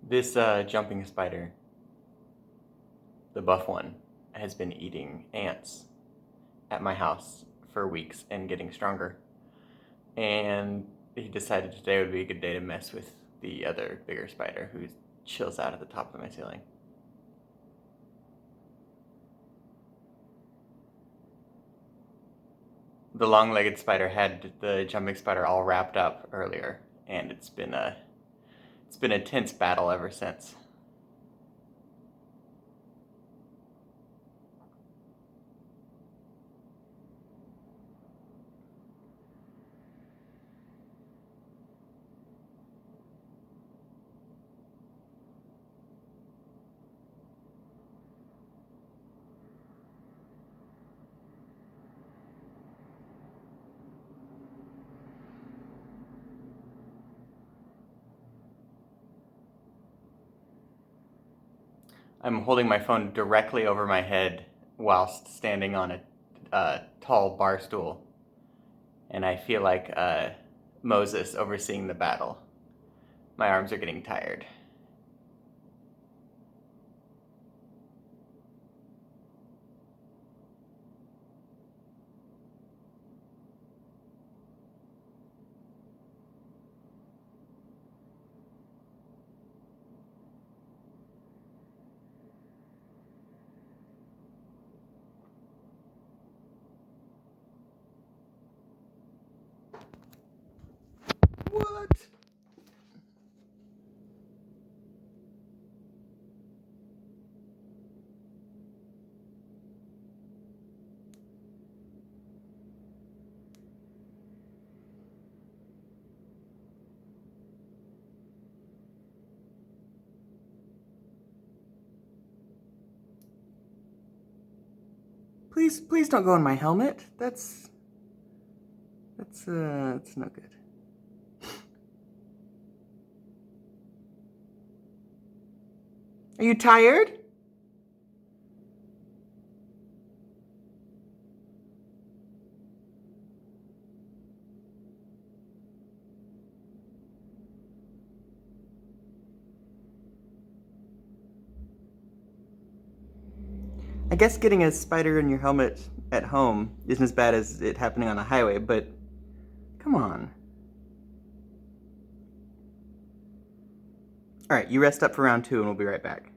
This jumping spider, the buff one, has been eating ants at my house for weeks and getting stronger. And he decided today would be a good day to mess with the other bigger spider who chills out at the top of my ceiling. The long-legged spider had the jumping spider all wrapped up earlier, and it's been a tense battle ever since. I'm holding my phone directly over my head whilst standing on a tall bar stool, and I feel like Moses overseeing the battle. My arms are getting tired. What? Please don't go in my helmet. That's no good. Are you tired? I guess getting a spider in your helmet at home isn't as bad as it happening on a highway, but come on. Alright, you rest up for round 2 and we'll be right back.